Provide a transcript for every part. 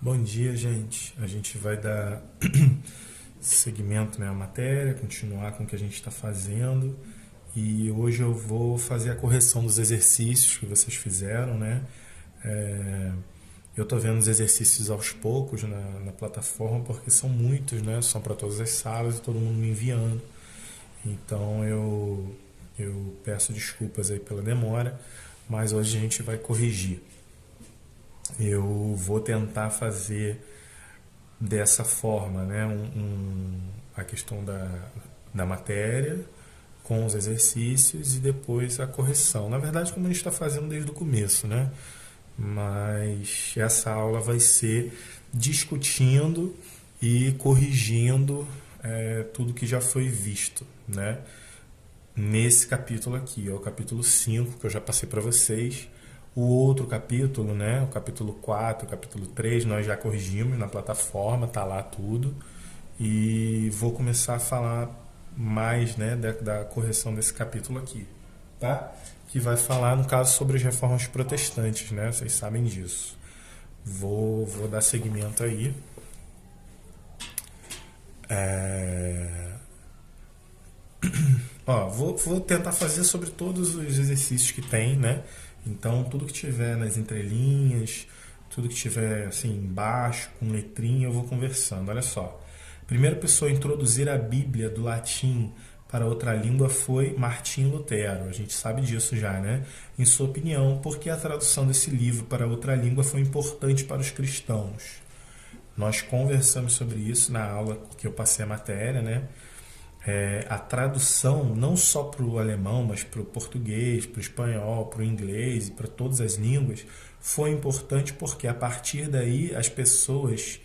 Bom dia, gente. A gente vai dar seguimento, né, à matéria, continuar com o que a gente está fazendo. E hoje eu vou fazer a correção dos exercícios que vocês fizeram, né? Eu estou vendo os exercícios aos poucos na plataforma, porque são muitos, né? São para todas as salas e todo mundo me enviando. Então eu peço desculpas aí pela demora, mas hoje a gente vai corrigir. Eu vou tentar fazer dessa forma, né, a questão da matéria com os exercícios e depois a correção. Na verdade, como a gente está fazendo desde o começo, né? Mas essa aula vai ser discutindo e corrigindo tudo que já foi visto, né? Nesse capítulo aqui, ó, o capítulo 5 que eu já passei para vocês. O outro capítulo, né, o capítulo 4, o capítulo 3, nós já corrigimos na plataforma, tá lá tudo. E vou começar a falar mais, né, da correção desse capítulo aqui, tá? Que vai falar, no caso, sobre as reformas protestantes, né? Vocês sabem disso. Vou dar seguimento aí. Ó, vou tentar fazer sobre todos os exercícios que tem, né? Então, tudo que tiver nas entrelinhas, tudo que tiver assim embaixo, com letrinha, eu vou conversando. Olha só. A primeira pessoa a introduzir a Bíblia do latim para outra língua foi Martim Lutero. A gente sabe disso já, né? Em sua opinião, por que a tradução desse livro para outra língua foi importante para os cristãos? Nós conversamos sobre isso na aula que eu passei a matéria, né? A tradução, não só para o alemão, mas para o português, para o espanhol, para o inglês e para todas as línguas, foi importante porque a partir daí as pessoas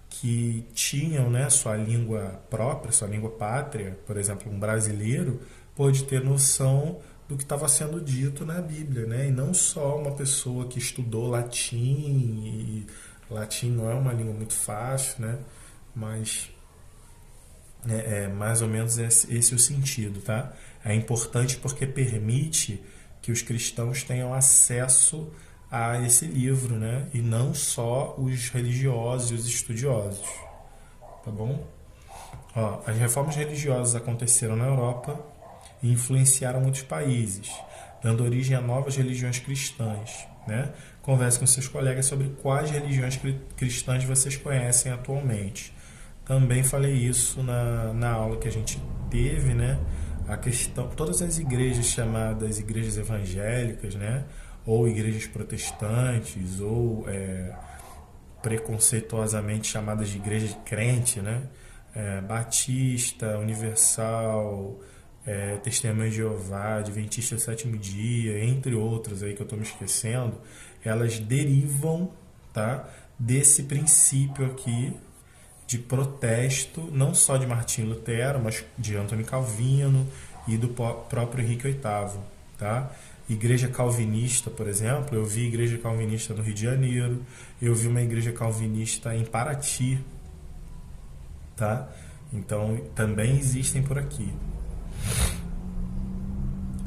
que tinham, né, sua língua própria, sua língua pátria, por exemplo, um brasileiro, pôde ter noção do que estava sendo dito na Bíblia, né? E não só uma pessoa que estudou latim, e latim não é uma língua muito fácil, né? Mas mais ou menos esse o sentido, tá? É importante porque permite que os cristãos tenham acesso a esse livro, né? E não só os religiosos e os estudiosos, tá bom? Ó, as reformas religiosas aconteceram na Europa e influenciaram muitos países, dando origem a novas religiões cristãs, né? Converse com seus colegas sobre quais religiões cristãs vocês conhecem atualmente. Também falei isso na aula que a gente teve, né? A questão, todas as igrejas chamadas igrejas evangélicas, né? Ou igrejas protestantes, ou preconceituosamente chamadas de igreja de crente, né? Batista, Universal, Testemunho de Jeová, Adventista do Sétimo Dia, entre outras aí que eu estou me esquecendo, elas derivam, tá, desse princípio aqui de protesto, não só de Martim Lutero, mas de Antônio Calvino e do próprio Henrique VIII, tá? Igreja calvinista, por exemplo, eu vi igreja calvinista no Rio de Janeiro, eu vi uma igreja calvinista em Paraty, tá? Então, também existem por aqui.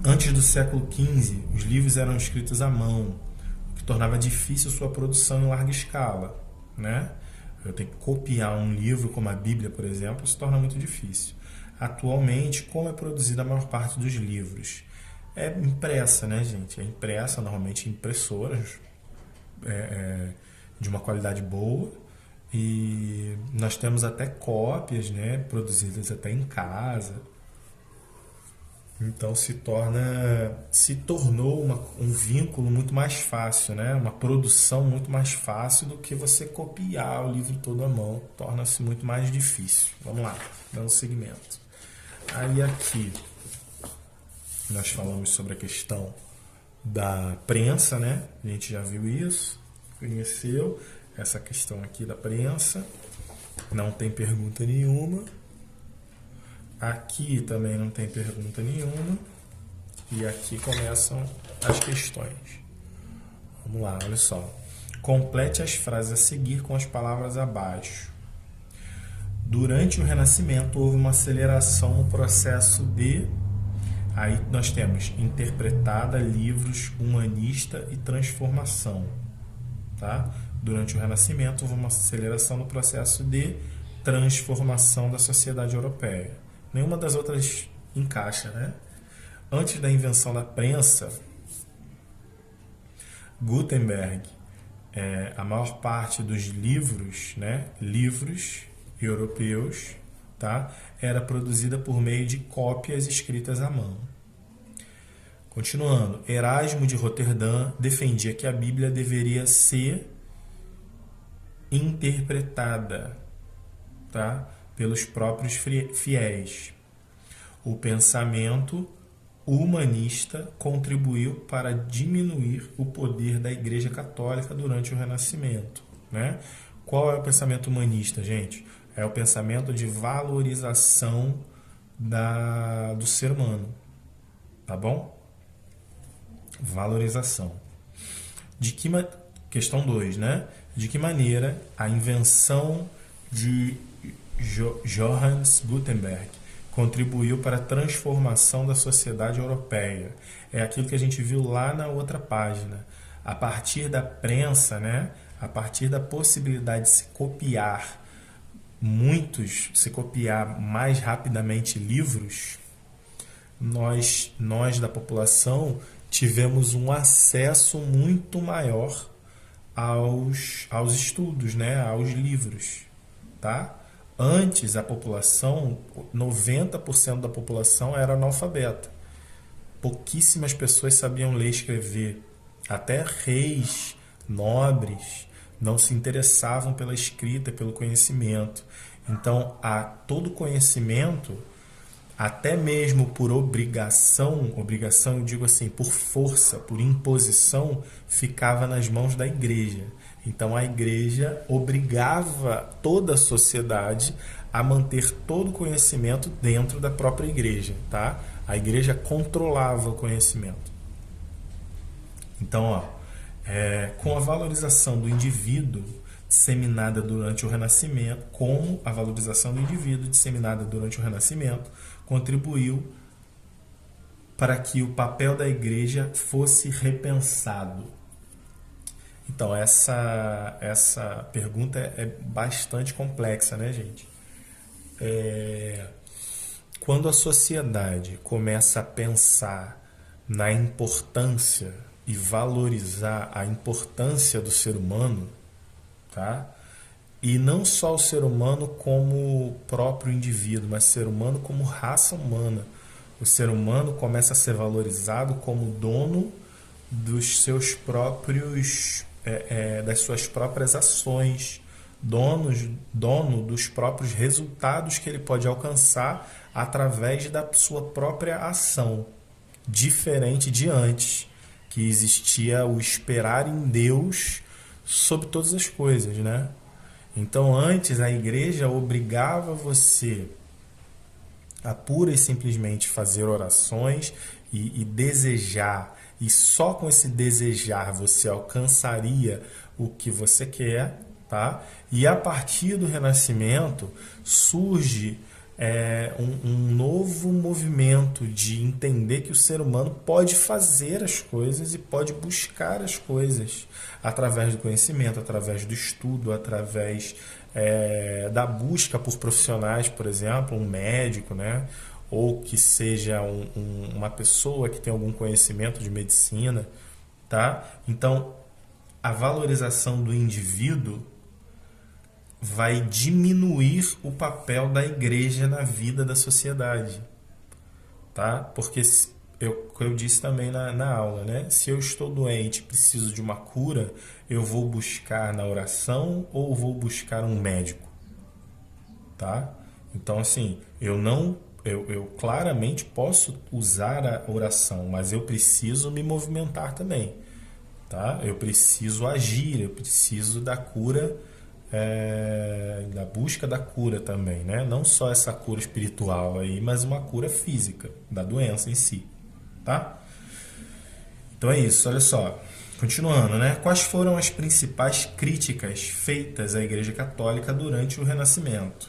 Antes do século XV, os livros eram escritos à mão, o que tornava difícil sua produção em larga escala, né? Eu tenho que copiar um livro como a Bíblia, por exemplo, se torna muito difícil. Atualmente, como é produzida a maior parte dos livros? É impressa, né, gente? É impressa, normalmente em impressoras de uma qualidade boa, e nós temos até cópias, né, produzidas até em casa. Então se tornou um vínculo muito mais fácil, né? Uma produção muito mais fácil do que você copiar o livro todo à mão. Torna-se muito mais difícil. Vamos lá, dando seguimento. Aí aqui nós falamos sobre a questão da prensa, né? A gente já viu isso, conheceu essa questão aqui da prensa. Não tem pergunta nenhuma. Aqui também não tem pergunta nenhuma. E aqui começam as questões. Vamos lá, olha só. Complete as frases a seguir com as palavras abaixo. Durante o Renascimento houve uma aceleração no processo de... Aí nós temos interpretada, livros, humanista e transformação. Tá? durante o Renascimento, houve uma aceleração no processo de transformação da sociedade europeia. Nenhuma das outras encaixa, né? Antes da invenção da prensa, Gutenberg, a maior parte dos livros, né, livros europeus, tá, era produzida por meio de cópias escritas à mão. Continuando, Erasmo de Roterdã defendia que a Bíblia deveria ser interpretada, tá, pelos próprios fiéis. O pensamento humanista contribuiu para diminuir o poder da Igreja Católica durante o Renascimento, né? Qual é o pensamento humanista, gente? É o pensamento de valorização do ser humano, tá bom? Valorização. Questão 2, né? De que maneira a invenção de Johannes Gutenberg contribuiu para a transformação da sociedade europeia? É aquilo que a gente viu lá na outra página. A partir da prensa, né? A partir da possibilidade de se copiar mais rapidamente livros, nós da população tivemos um acesso muito maior aos estudos, né? Aos livros, tá? Antes, a população, 90% da população era analfabeta. Pouquíssimas pessoas sabiam ler e escrever. Até reis, nobres, não se interessavam pela escrita, pelo conhecimento. Então, todo conhecimento, até mesmo por obrigação eu digo assim, por força, por imposição, ficava nas mãos da igreja. Então a igreja obrigava toda a sociedade a manter todo o conhecimento dentro da própria igreja, tá? A igreja controlava o conhecimento. Então, com a valorização do indivíduo disseminada durante o Renascimento, contribuiu para que o papel da igreja fosse repensado. Então, essa pergunta é bastante complexa, né, gente? Quando a sociedade começa a pensar na importância e valorizar a importância do ser humano, tá? E não só o ser humano como próprio indivíduo, mas o ser humano como raça humana. O ser humano começa a ser valorizado como dono dos seus próprios, das suas próprias ações, dono dos próprios resultados que ele pode alcançar através da sua própria ação, diferente de antes, que existia o esperar em Deus sobre todas as coisas, né? Então, antes, a igreja obrigava você a pura e simplesmente fazer orações e desejar, e só com esse desejar você alcançaria o que você quer, tá? E a partir do Renascimento surge um novo movimento de entender que o ser humano pode fazer as coisas e pode buscar as coisas através do conhecimento, através do estudo, através da busca por profissionais, por exemplo, um médico, né? Ou que seja uma pessoa que tem algum conhecimento de medicina, tá? Então, a valorização do indivíduo vai diminuir o papel da igreja na vida da sociedade, tá? Porque eu disse também na aula, né? Se eu estou doente e preciso de uma cura, eu vou buscar na oração ou vou buscar um médico, tá? Então, assim, eu claramente posso usar a oração, mas eu preciso me movimentar também, tá? Eu preciso agir, eu preciso da cura, da busca da cura também, né? Não só essa cura espiritual aí, mas uma cura física da doença em si, tá? Então é isso, olha só. Continuando, né? Quais foram as principais críticas feitas à Igreja Católica durante o Renascimento?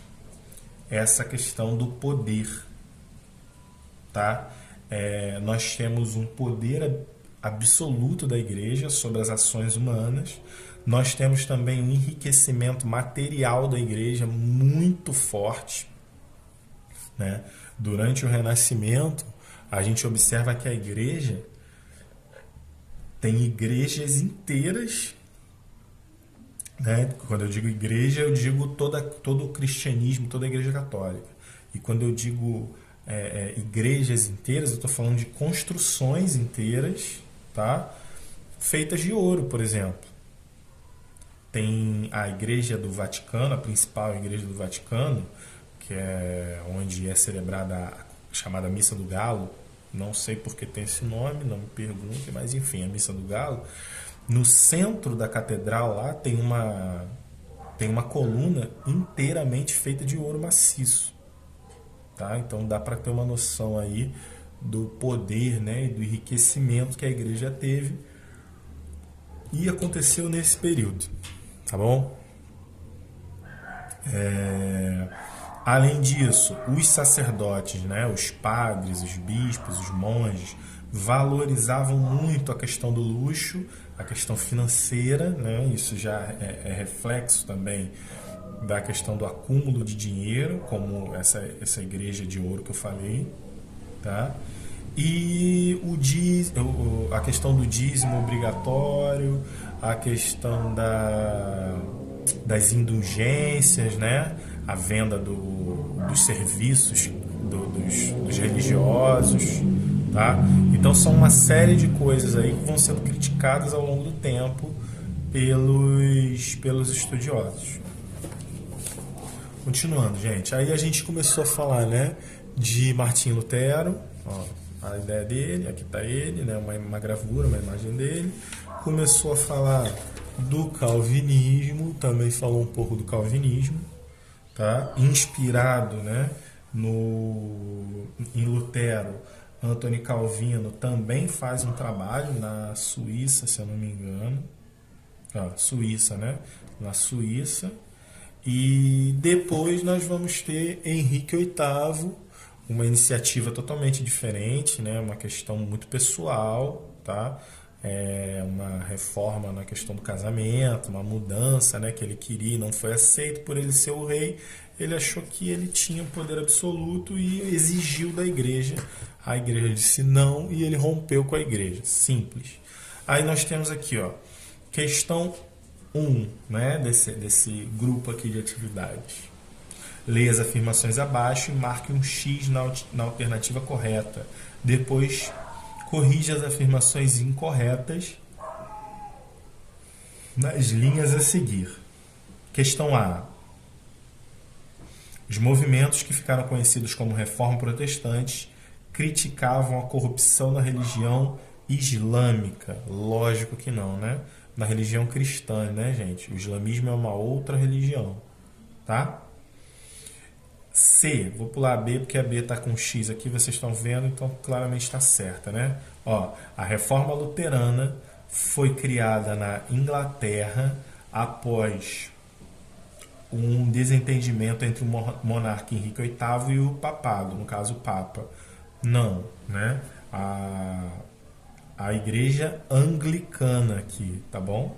Essa questão do poder, tá? Nós temos um poder absoluto da igreja sobre as ações humanas. Nós temos também um enriquecimento material da igreja muito forte, né? Durante o Renascimento, a gente observa que a igreja tem igrejas inteiras, né? Quando eu digo igreja, eu digo todo o cristianismo, toda a igreja católica. E quando eu digo igrejas inteiras, eu estou falando de construções inteiras, tá? Feitas de ouro, por exemplo. Tem a igreja do Vaticano, a principal igreja do Vaticano, que é onde é celebrada a chamada Missa do Galo. Não sei porque tem esse nome, não me pergunte, mas enfim, a Missa do Galo. No centro da catedral lá tem uma coluna inteiramente feita de ouro maciço. Tá? Então dá para ter uma noção aí do poder, né, e do enriquecimento que a igreja teve e aconteceu nesse período. Tá bom? Além disso, os sacerdotes, né, os padres, os bispos, os monges, valorizavam muito a questão do luxo, a questão financeira, né? Isso já é reflexo também da questão do acúmulo de dinheiro, como essa igreja de ouro que eu falei, tá? E a questão do dízimo obrigatório, a questão das indulgências, né? A venda dos serviços dos religiosos, tá? Então são uma série de coisas aí que vão sendo criticadas ao longo do tempo pelos estudiosos. Continuando, gente. Aí a gente começou a falar, né, de Martinho Lutero, ó, a ideia dele, aqui está ele, né, uma gravura, uma imagem dele. Começou a falar do calvinismo, também falou um pouco do calvinismo, tá? Inspirado, né, em Lutero. Antônio Calvino também faz um trabalho na Suíça, se eu não me engano. Suíça, né? Na Suíça. E depois nós vamos ter Henrique VIII, uma iniciativa totalmente diferente, né? Uma questão muito pessoal, tá? Uma reforma na questão do casamento, uma mudança, né, que ele queria e não foi aceito por ele ser o rei. Ele achou que ele tinha poder absoluto e exigiu da igreja. A igreja disse não e ele rompeu com a igreja. Simples. Aí nós temos aqui, ó, questão 1, né, desse grupo aqui de atividades. Leia as afirmações abaixo e marque um X na alternativa correta. Depois, corrija as afirmações incorretas nas linhas a seguir. Questão A. Os movimentos que ficaram conhecidos como Reforma Protestante criticavam a corrupção na religião islâmica. Lógico que não, né? Na religião cristã, né, gente? O islamismo é uma outra religião, tá? C, vou pular a B porque a B está com X aqui, vocês estão vendo, então claramente está certa, né? Ó, a reforma luterana foi criada na Inglaterra após um desentendimento entre o monarca Henrique VIII e o papado, no caso o Papa. Não, né? A igreja anglicana aqui, tá bom?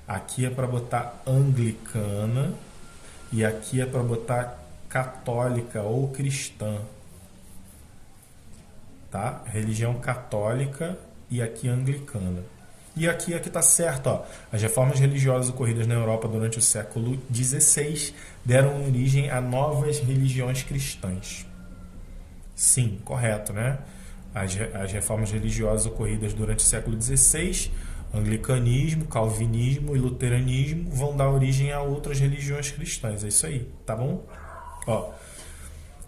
Aqui é para botar anglicana e aqui é para botar católica ou cristã, tá? Religião católica e aqui anglicana. E aqui está certo, ó. As reformas religiosas ocorridas na Europa durante o século XVI deram origem a novas religiões cristãs. Sim, correto, né? As reformas religiosas ocorridas durante o século XVI, anglicanismo, calvinismo e luteranismo, vão dar origem a outras religiões cristãs. É isso aí, tá bom? Ó,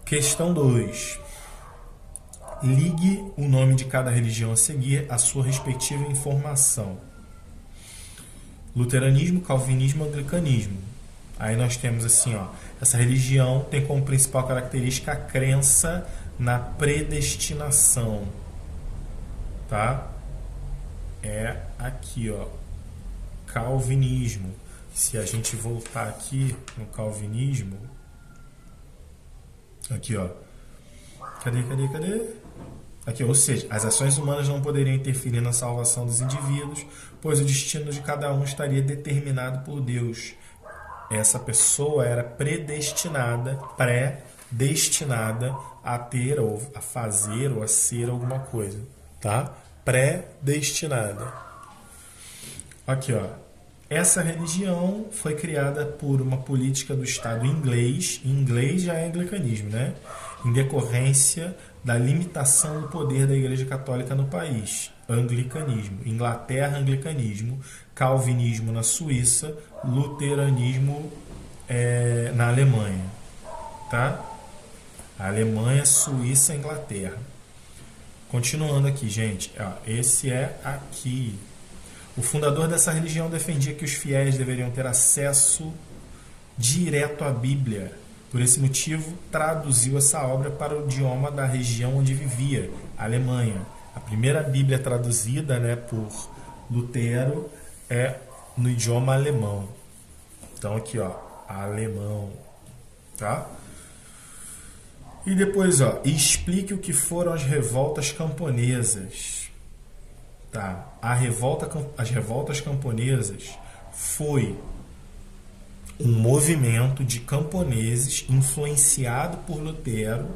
questão 2. Ligue o nome de cada religião a seguir à sua respectiva informação. Luteranismo, calvinismo, anglicanismo. Aí nós temos assim, ó, essa religião tem como principal característica a crença na predestinação, tá? É aqui, ó, calvinismo. Se a gente voltar aqui no calvinismo, aqui, ó, cadê? Aqui, ou seja, as ações humanas não poderiam interferir na salvação dos indivíduos, pois o destino de cada um estaria determinado por Deus. Essa pessoa era predestinada a ter ou a fazer ou a ser alguma coisa, tá? Predestinada. Aqui, ó. Essa religião foi criada por uma política do Estado inglês. Em inglês já é anglicanismo, né? Em decorrência da limitação do poder da Igreja Católica no país. Anglicanismo. Inglaterra, anglicanismo. Calvinismo na Suíça. Luteranismo na Alemanha. Tá? Alemanha, Suíça, Inglaterra. Continuando aqui, gente. Esse é aqui. O fundador dessa religião defendia que os fiéis deveriam ter acesso direto à Bíblia. Por esse motivo, traduziu essa obra para o idioma da região onde vivia, a Alemanha. A primeira Bíblia traduzida, né, por Lutero é no idioma alemão. Então aqui, ó, alemão, tá? E depois, ó, explique o que foram as revoltas camponesas. Tá? As revoltas camponesas foi um movimento de camponeses influenciado por Lutero,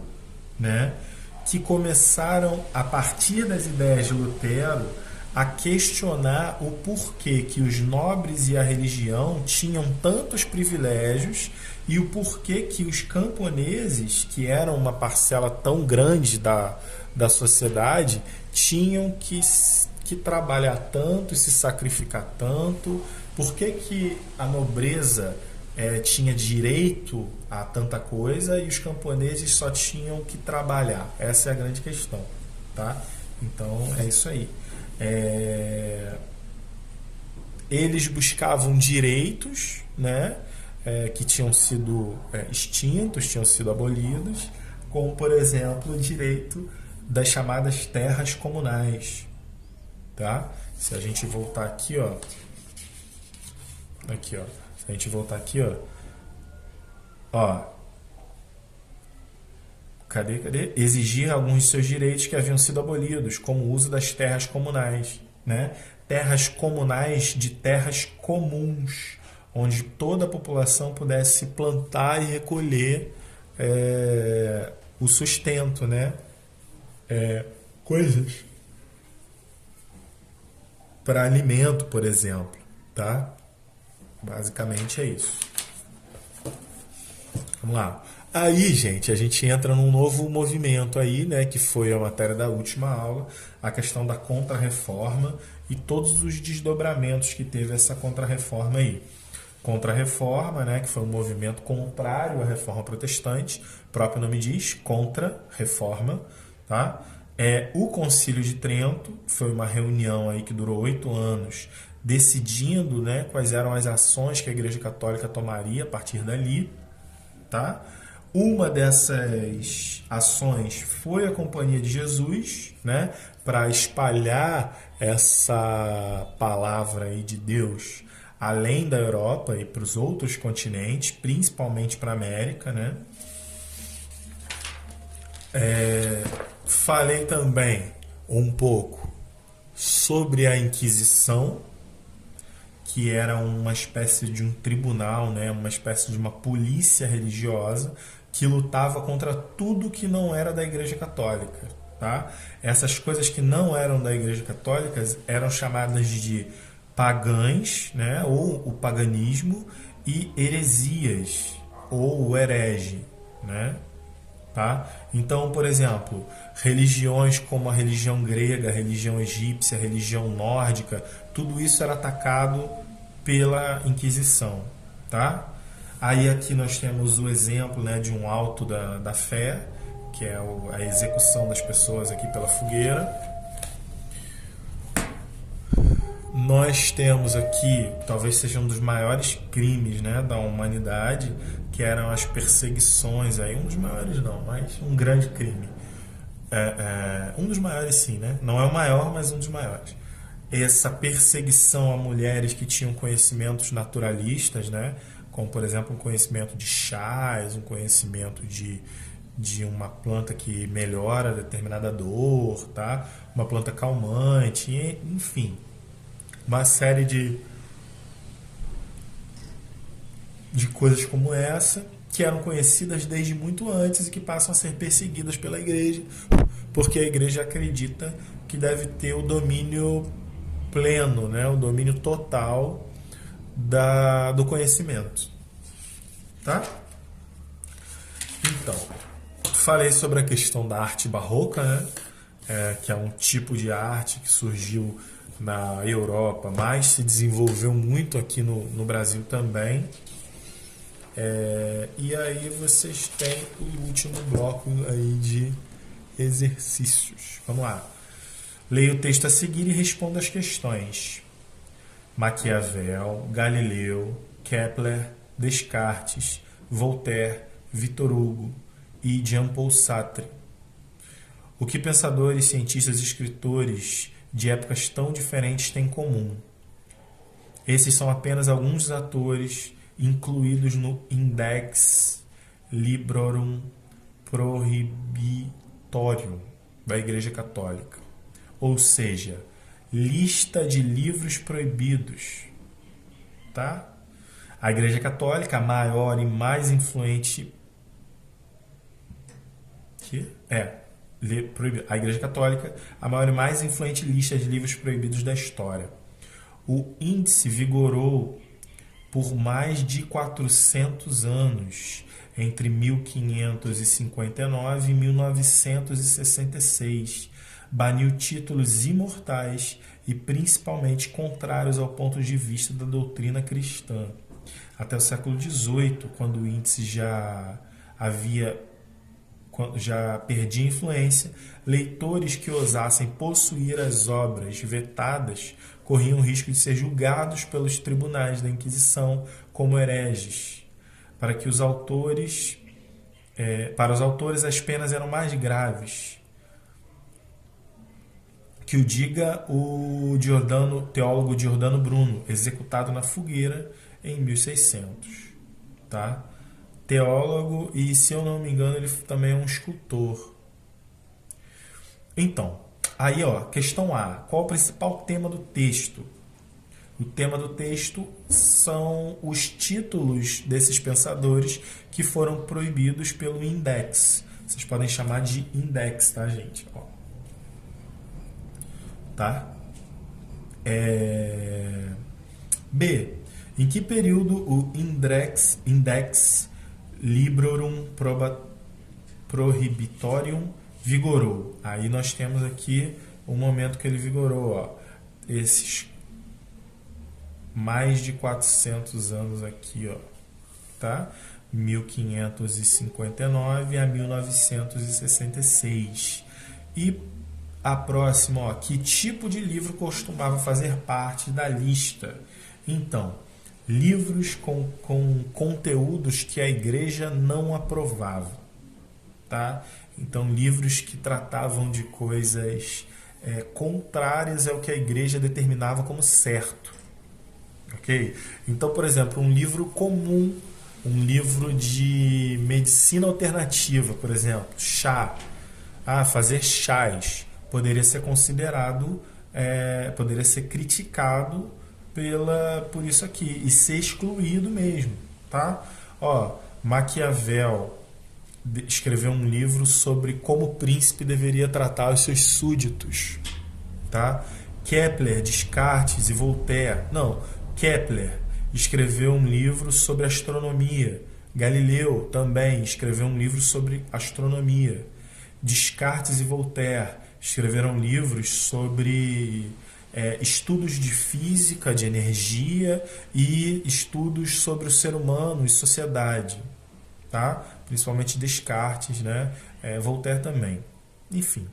né, que começaram, a partir das ideias de Lutero, a questionar o porquê que os nobres e a religião tinham tantos privilégios e o porquê que os camponeses, que eram uma parcela tão grande da sociedade, tinham que trabalhar tanto e se sacrificar tanto. Por que a nobreza tinha direito a tanta coisa e os camponeses só tinham que trabalhar? Essa é a grande questão, tá? Então é isso aí. Eles buscavam direitos, né, que tinham sido extintos, tinham sido abolidos, como, por exemplo, o direito das chamadas terras comunais. Tá? Se a gente voltar aqui, ó. Aqui, ó. Se a gente voltar aqui, ó. Ó. Cadê? Exigir alguns de seus direitos que haviam sido abolidos, como o uso das terras comunais, né? Terras comunais de terras comuns, onde toda a população pudesse plantar e recolher o sustento, né? Coisas para alimento, por exemplo, tá? Basicamente é isso. Vamos lá. Aí, gente, a gente entra num novo movimento aí, né, que foi a matéria da última aula, a questão da Contra-Reforma e todos os desdobramentos que teve essa Contra-Reforma aí. Contra-Reforma, né, que foi um movimento contrário à Reforma Protestante, o próprio nome diz, Contra-Reforma, tá? O Concílio de Trento foi uma reunião aí que durou 8 anos, decidindo, né, quais eram as ações que a Igreja Católica tomaria a partir dali, tá? Uma dessas ações foi a Companhia de Jesus, né, para espalhar essa palavra aí de Deus além da Europa e para os outros continentes, principalmente para a América, né? Falei também um pouco sobre a Inquisição, que era uma espécie de um tribunal, né? Uma espécie de uma polícia religiosa que lutava contra tudo que não era da Igreja Católica. Tá? Essas coisas que não eram da Igreja Católica eram chamadas de pagãs, né? Ou o paganismo, e heresias, ou o herege, né? Tá? Então, por exemplo, religiões como a religião grega, a religião egípcia, a religião nórdica, tudo isso era atacado pela Inquisição. Tá? Aí aqui nós temos o exemplo, né, de um auto da fé, que é a execução das pessoas aqui pela fogueira. Nós temos aqui, talvez seja um dos maiores crimes, né, da humanidade, que eram as perseguições, aí, um dos maiores não, mas um grande crime. Um dos maiores sim, né? Não é o maior, mas um dos maiores. Essa perseguição a mulheres que tinham conhecimentos naturalistas, né? Como, por exemplo, um conhecimento de chás, um conhecimento de de uma planta que melhora determinada dor, tá? Uma planta calmante, enfim, uma série de coisas como essa que eram conhecidas desde muito antes e que passam a ser perseguidas pela igreja, porque a igreja acredita que deve ter o domínio pleno, né? O domínio total do conhecimento. Tá? Então, falei sobre a questão da arte barroca, né? Que é um tipo de arte que surgiu na Europa, mas se desenvolveu muito aqui no Brasil também. E aí vocês têm o último bloco aí de exercícios. Vamos lá. Leia o texto a seguir e responda as questões. Maquiavel, Galileu, Kepler, Descartes, Voltaire, Victor Hugo e Jean-Paul Sartre. O que pensadores, cientistas e escritores de épocas tão diferentes têm em comum? Esses são apenas alguns dos atores incluídos no Index Librorum Prohibitorium da Igreja Católica, ou seja, lista de livros proibidos, tá? A Igreja Católica, a maior e mais influente a Igreja Católica, a maior e mais influente lista de livros proibidos da história. O índice vigorou por mais de 400 anos, entre 1559 e 1966. Baniu títulos imortais e principalmente contrários ao ponto de vista da doutrina cristã. Até o século XVIII, quando o índice já perdia influência, leitores que ousassem possuir as obras vetadas corriam o risco de ser julgados pelos tribunais da Inquisição como hereges. Para os autores, as penas eram mais graves. Que o diga o teólogo Giordano Bruno, executado na fogueira em 1600. Tá? Teólogo e, se eu não me engano, ele também é um escultor. Então, aí, questão A. Qual o principal tema do texto? O tema do texto são os títulos desses pensadores que foram proibidos pelo Index. Vocês podem chamar de Index, tá, gente? Tá? B. Em que período o Index Librorum Prohibitorium vigorou? Aí nós temos aqui o momento que ele vigorou, esses mais de 400 anos aqui, tá? 1559 a 1966. E a próxima, que tipo de livro costumava fazer parte da lista? Então, livros com conteúdos que a igreja não aprovava, tá? Então, livros que tratavam de coisas contrárias ao que a igreja determinava como certo, ok? Então, por exemplo, um livro comum, um livro de medicina alternativa, por exemplo, chá, fazer chás, poderia ser considerado, poderia ser criticado por isso aqui e ser excluído mesmo, tá? Maquiavel escreveu um livro sobre como o príncipe deveria tratar os seus súditos, tá? Kepler, Descartes e Voltaire. Não, Kepler escreveu um livro sobre astronomia. Galileu também escreveu um livro sobre astronomia. Descartes e Voltaire escreveram livros sobre estudos de física, de energia e estudos sobre o ser humano e sociedade, tá? Principalmente Descartes, né? Voltaire também. Enfim.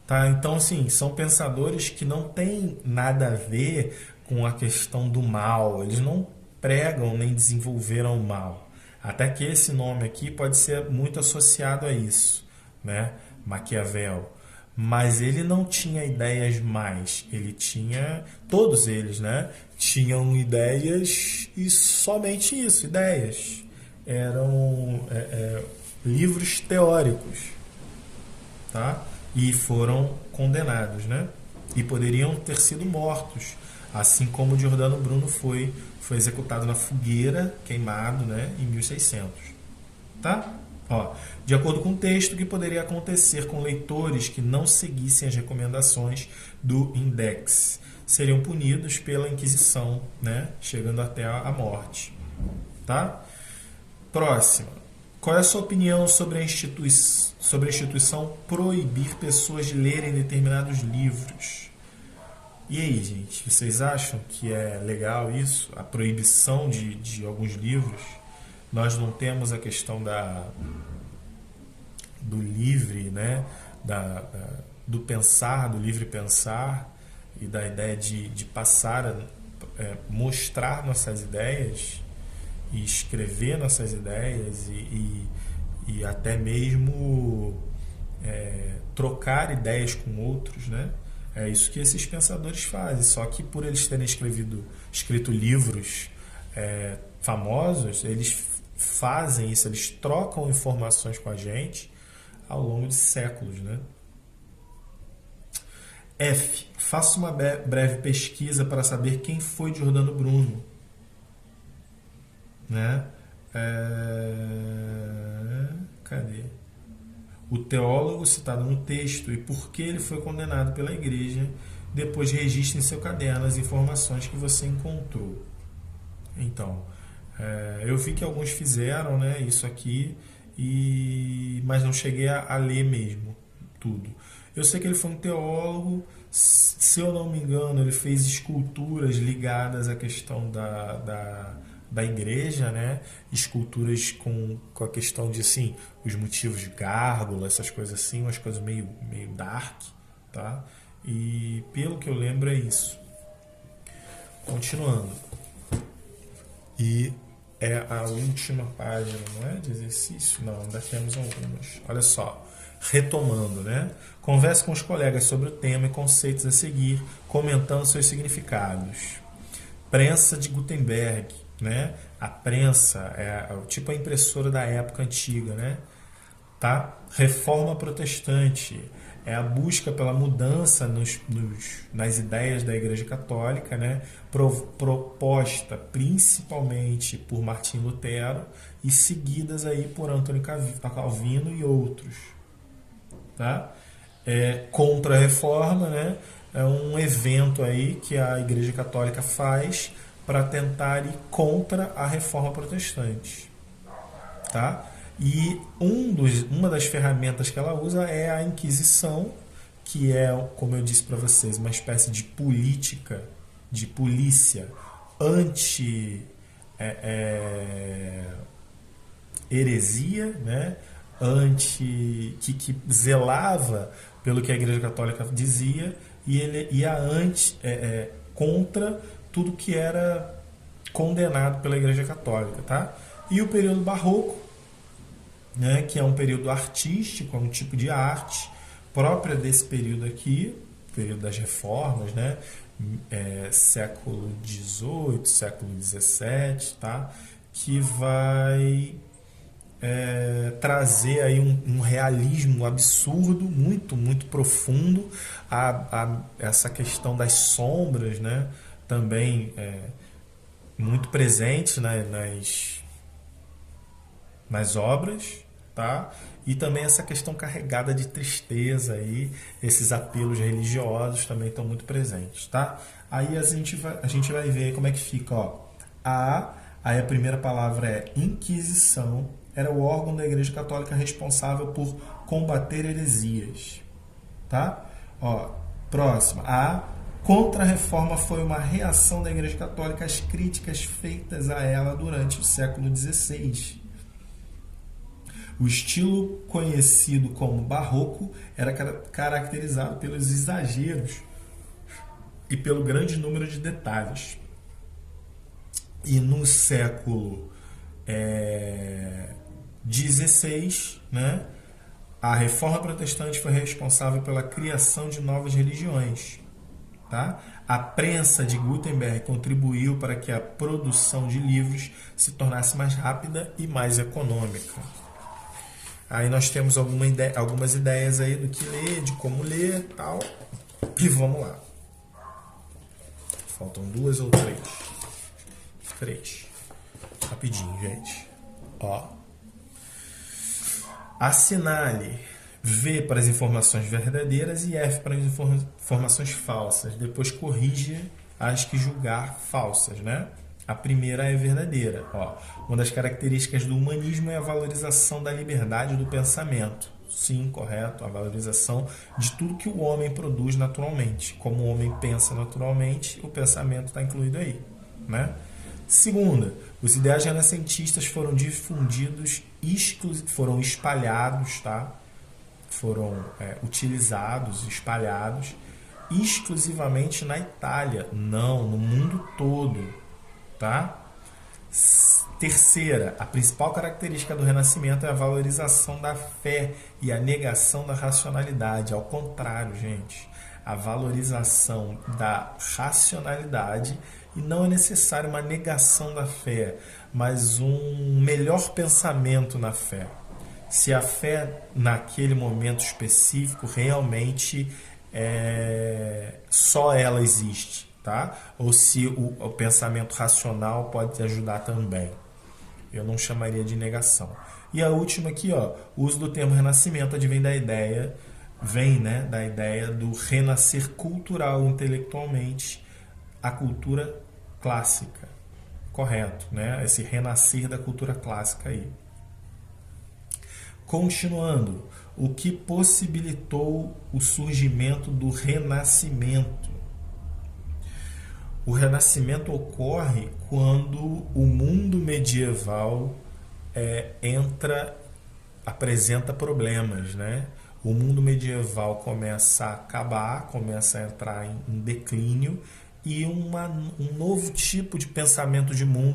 Tá? Então, assim, são pensadores que não têm nada a ver com a questão do mal. Eles não pregam nem desenvolveram o mal. Até que esse nome aqui pode ser muito associado a isso, né? Maquiavel. Mas ele não tinha ideias mais. Ele tinha... Todos eles, né? Tinham ideias e somente isso, ideias. Eram livros teóricos, tá? E foram condenados, né? E poderiam ter sido mortos, assim como Giordano Bruno foi executado na fogueira, queimado, né, em 1600, tá? Ó, de acordo com o texto, o que poderia acontecer com leitores que não seguissem as recomendações do Index? Seriam punidos pela Inquisição, né, chegando até a morte, tá? Próxima. Qual é a sua opinião sobre a instituição proibir pessoas de lerem determinados livros? E aí, gente, vocês acham que é legal isso? A proibição de alguns livros? Nós não temos a questão do livre, né? Do pensar, do livre pensar e da ideia de passar mostrar nossas ideias e escrever nossas ideias e até mesmo trocar ideias com outros, né? É isso que esses pensadores fazem, só que por eles terem escrito livros famosos, eles fazem isso, eles trocam informações com a gente ao longo de séculos, né? F. Faça uma breve pesquisa para saber quem foi Giordano Bruno, né? Cadê? O teólogo citado no texto e por que ele foi condenado pela igreja. Depois registre em seu caderno as informações que você encontrou. Então, eu vi que alguns fizeram, né, isso aqui, mas não cheguei a ler mesmo tudo. Eu sei que ele foi um teólogo, se eu não me engano, ele fez esculturas ligadas à questão da igreja, né? Esculturas com a questão de, assim, os motivos de gárgula, essas coisas assim, umas coisas meio dark, tá? E pelo que eu lembro é isso. Continuando. E é a última página, não é? De exercício? Não, ainda temos algumas. Olha só. Retomando, né? Converse com os colegas sobre o tema e conceitos a seguir, comentando seus significados. Prensa de Gutenberg, né? A prensa é tipo a impressora da época antiga, né? Tá? Reforma protestante é a busca pela mudança nas ideias da Igreja Católica, né? Proposta principalmente por Martim Lutero e seguidas aí por Antônio Calvino e outros, tá? Contra-reforma, né? É um evento aí que a Igreja Católica faz para tentar ir contra a reforma protestante, tá? E uma das ferramentas que ela usa é a Inquisição, que é, como eu disse para vocês, uma espécie de política, de polícia anti-heresia, né? Que zelava pelo que a Igreja Católica dizia e ele ia contra tudo que era condenado pela Igreja Católica, tá? E o período barroco, né, que é um período artístico, é um tipo de arte própria desse período aqui, período das reformas, né? Século XVIII, século XVII, tá? Que vai trazer aí um realismo absurdo, muito, muito profundo, essa questão das sombras, né? Também muito presente, né? nas obras, tá? E também essa questão carregada de tristeza aí, esses apelos religiosos também estão muito presentes, tá? Aí a gente vai ver como é que fica, ó. Aí a primeira palavra é Inquisição, era o órgão da Igreja Católica responsável por combater heresias, tá? Ó, próxima. A Contra-reforma foi uma reação da Igreja Católica às críticas feitas a ela durante o século XVI. O estilo conhecido como barroco era caracterizado pelos exageros e pelo grande número de detalhes. E no século XVI, né, a Reforma Protestante foi responsável pela criação de novas religiões. Tá? A prensa de Gutenberg contribuiu para que a produção de livros se tornasse mais rápida e mais econômica. Aí nós temos algumas ideias aí do que ler, de como ler e tal. E vamos lá. Faltam 2 ou 3? 3. Rapidinho, gente. Ó. Assinale V para as informações verdadeiras e F para as informações falsas. Depois corrija as que julgar falsas, né? A primeira é verdadeira. Ó, uma das características do humanismo é a valorização da liberdade do pensamento. Sim, correto. A valorização de tudo que o homem produz naturalmente. Como o homem pensa naturalmente, o pensamento está incluído aí, né? Segunda, os ideais renascentistas foram difundidos, foram espalhados, tá? Foram utilizados, espalhados exclusivamente na Itália. Não, no mundo todo, tá? Terceira, a principal característica do Renascimento é a valorização da fé e a negação da racionalidade. Ao contrário, gente, a valorização da racionalidade, e não é necessário uma negação da fé, mas um melhor pensamento na fé. Se a fé naquele momento específico realmente só ela existe, tá? Ou se o pensamento racional pode te ajudar também. Eu não chamaria de negação. E a última aqui, ó, o uso do termo renascimento advém da ideia, da ideia do renascer cultural, intelectualmente, a cultura clássica. Correto, né? Esse renascer da cultura clássica aí. Continuando, o que possibilitou o surgimento do Renascimento? O Renascimento ocorre quando o mundo medieval apresenta problemas, né? O mundo medieval começa a acabar, começa a entrar em declínio e um novo tipo de pensamento de mundo